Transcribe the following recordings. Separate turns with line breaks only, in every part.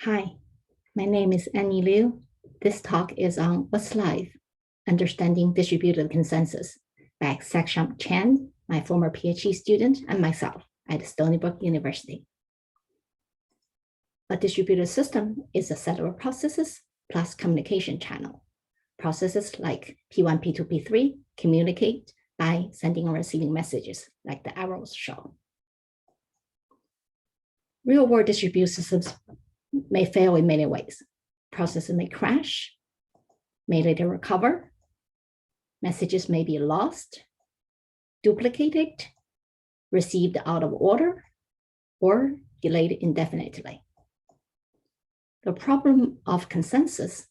Hi, my name is Annie Liu. This talk is on What's Live? Understanding Distributed Consensus by Saksham Chan, my former PhD student, and myself at Stony Brook University. A distributed system is a set of processes plus communication channel. Processes like P1, P2, P3 communicate by sending or receiving messages like the arrows show. Real-world distributed systems may fail in many ways. Processes may crash, may later recover, messages may be lost, duplicated, received out of order, or delayed indefinitely. The problem of consensus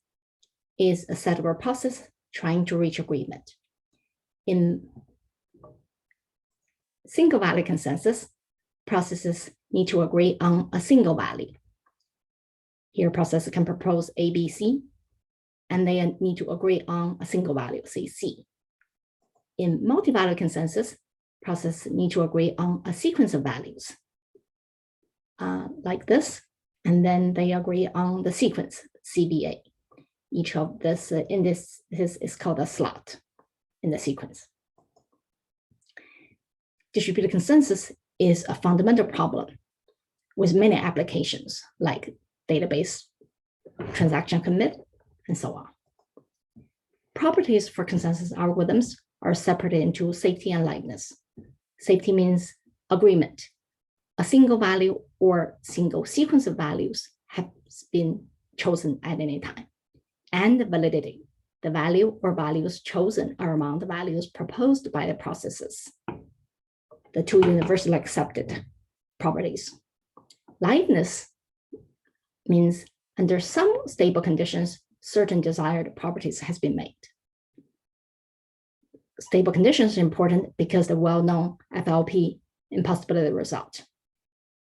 is a set of a process trying to reach agreement. In single value consensus, processes need to agree on a single value. Here, processes can propose A, B, C, and they need to agree on a single value, say C. In multi-value consensus, processes need to agree on a sequence of values, like this, and then they agree on the sequence, CBA. Each of this in this is called a slot in the sequence. Distributed consensus is a fundamental problem with many applications, like database, transaction commit, and so on. Properties for consensus algorithms are separated into safety and liveness. Safety means agreement. A single value or single sequence of values have been chosen at any time. And validity. The value or values chosen are among the values proposed by the processes. The two universally accepted properties. Liveness means under some stable conditions, certain desired properties has been made. Stable conditions are important because the well-known FLP impossibility result.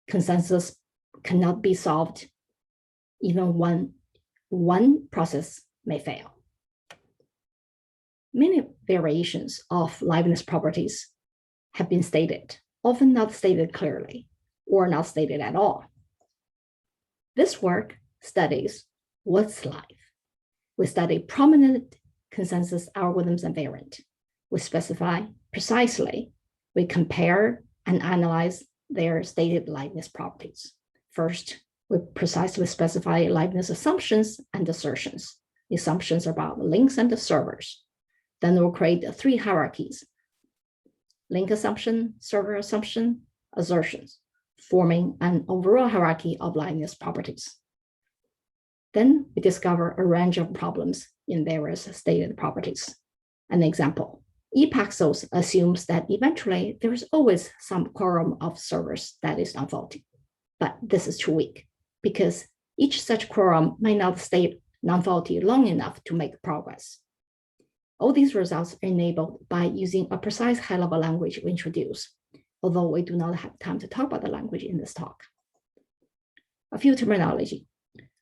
Consensus cannot be solved even when one process may fail. Many variations of liveness properties have been stated, often not stated clearly or not stated at all. This work studies what's live. We study prominent consensus algorithms and variant. We specify precisely, we compare and analyze their stated liveness properties. First, we precisely specify liveness assumptions and assertions. The assumptions are about links and the servers. Then we'll create three hierarchies: link assumption, server assumption, assertions, forming an overall hierarchy of liveness properties. Then we discover a range of problems in various stated properties. An example, ePaxos assumes that eventually there is always some quorum of servers that is non-faulty, but this is too weak because each such quorum might not stay non-faulty long enough to make progress. All these results are enabled by using a precise high-level language we introduce, although we do not have time to talk about the language in this talk. A few terminology.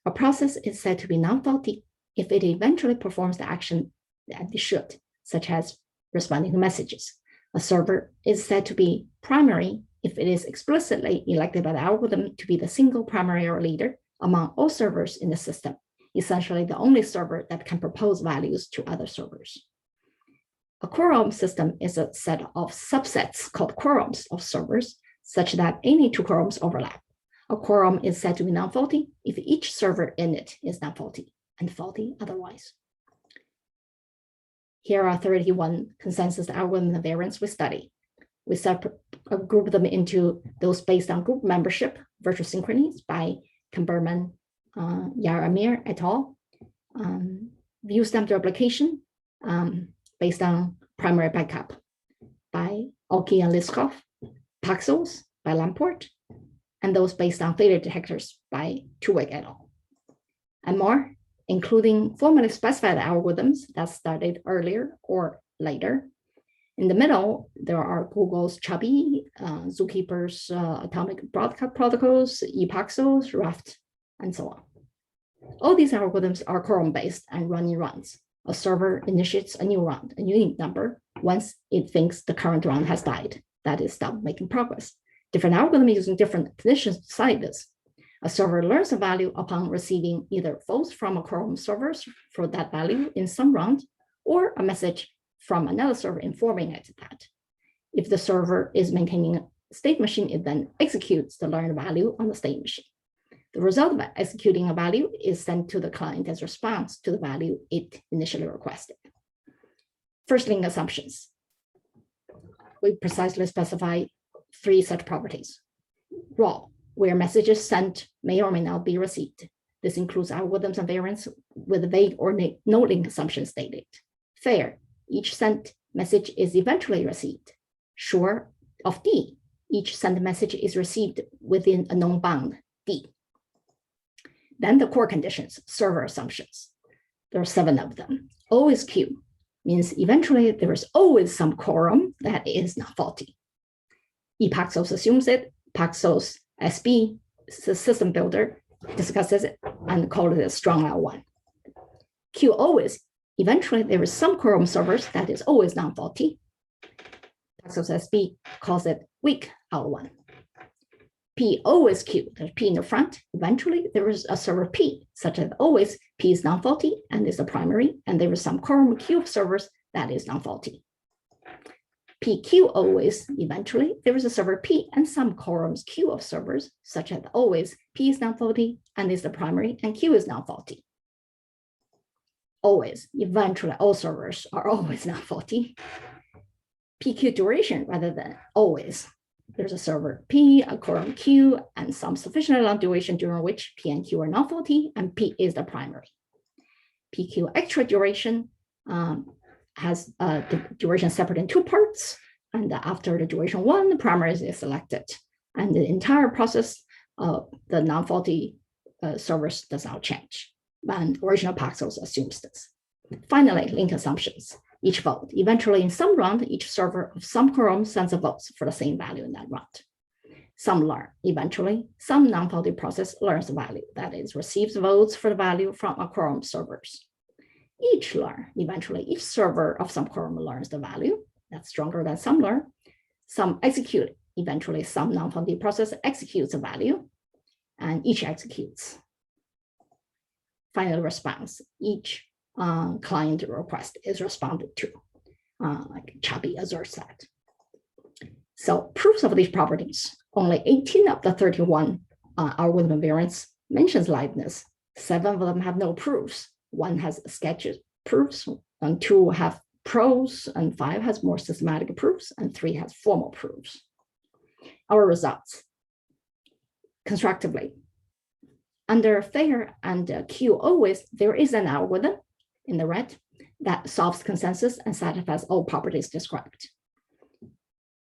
A process is said to be non-faulty if it eventually performs the action that it should, such as responding to messages. A server is said to be primary if it is explicitly elected by the algorithm to be the single primary leader among all servers in the system, essentially the only server that can propose values to other servers. A quorum system is a set of subsets called quorums of servers, such that any two quorums overlap. A quorum is said to be non-faulty if each server in it is non-faulty and faulty otherwise. Here are 31 consensus algorithm variants we study. We group them into those based on group membership, virtual synchronies by Kamberman, Yaramir et al. View stamped replication based on primary backup by Oki and Liskov, Paxos by Lamport, and those based on failure detectors by Tuwek et al. And more, including formally specified algorithms that started earlier or later. In the middle, there are Google's Chubby, Zookeeper's Atomic Broadcast Protocols, ePaxos, Raft, and so on. All these algorithms are quorum-based and run in runs. A server initiates a new round, a unique number, once it thinks the current round has died, that is, stopped making progress. Different algorithms using different conditions decide this. A server learns a value upon receiving either votes from a quorum server for that value in some round, or a message from another server informing it that. If the server is maintaining a state machine, it then executes the learned value on the state machine. The result of executing a value is sent to the client as response to the value it initially requested. First, link assumptions. We precisely specify 3 such properties. Raw, where messages sent may or may not be received. This includes algorithms and variants with vague or no link assumption stated. Fair, each sent message is eventually received. Sure of D, each sent message is received within a known bound, D. Then the core conditions, server assumptions. There are 7 of them. Always Q means eventually there is always some quorum that is not faulty. ePaxos assumes it. Paxos SB, the system builder, discusses it and calls it a strong L1. Q always, eventually there is some quorum servers that is always non-faulty. Paxos SB calls it weak L1. P always Q, there's P in the front. Eventually there is a server P, such as always P is non-faulty and is the primary, and there is some quorum Q of servers that is non-faulty. PQ always, eventually there is a server P and some quorums Q of servers, such as always P is non-faulty and is the primary, and Q is non-faulty. Always, eventually all servers are always non-faulty. PQ duration rather than always. There's a server P, a quorum Q, and some sufficiently long duration during which P and Q are non-faulty, and P is the primary. PQ extra duration has the duration separate in 2 parts, and after the duration 1, the primary is selected, and the entire process of the non-faulty servers does not change. And original Paxos assumes this. Finally, link assumptions. Each vote. Eventually, in some round, each server of some quorum sends a vote for the same value in that round. Some learn. Eventually, some non-faulty process learns the value, that is, receives votes for the value from a quorum servers. Each learn. Eventually, each server of some quorum learns the value. That's stronger than some learn. Some execute. Eventually, some non-faulty process executes a value, and each executes. Final response. Each client request is responded to, like Chabi asserts that. So proofs of these properties, only 18 of the 31 algorithm variants mentions liveness. 7 of them have no proofs. 1 has sketches proofs, and 2 have prose, and 5 has more systematic proofs, and 3 has formal proofs. Our results. Constructively, under fair and Q always, there is an algorithm in the red that solves consensus and satisfies all properties described.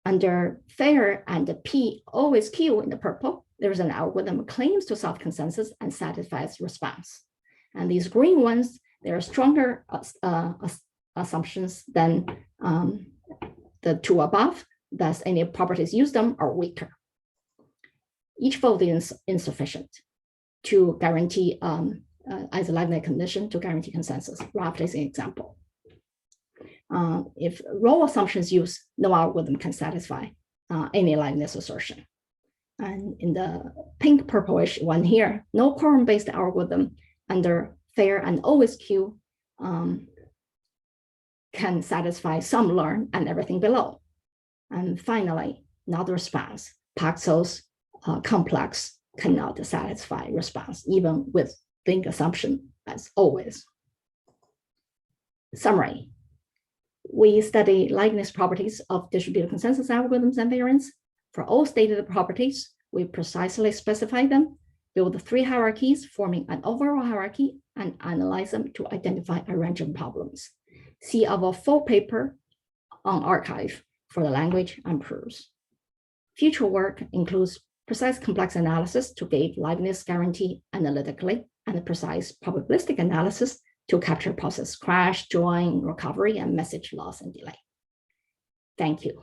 Under fair and P always Q in the purple, there is an algorithm that claims to solve consensus and satisfies response. And these green ones, there are stronger assumptions than the 2 above, thus any properties used them are weaker. Each vote is insufficient to guarantee as a Liveness condition to guarantee consensus. Ralph is an example. If row assumptions used, no algorithm can satisfy any Liveness assertion. And in the pink purplish one here, no quorum-based algorithm under fair and always Q can satisfy some learn and everything below. And finally, not the response. Paxos complex cannot satisfy response, even with link assumption as always. Summary. We study Liveness properties of distributed consensus algorithms and variants. For all stated properties, we precisely specify them, build 3 hierarchies forming an overall hierarchy, and analyze them to identify a range of problems. See our full paper on arXiv for the language and proofs. Future work includes precise complex analysis to give Liveness guarantee analytically, and precise probabilistic analysis to capture process crash, join, recovery, and message loss and delay. Thank you.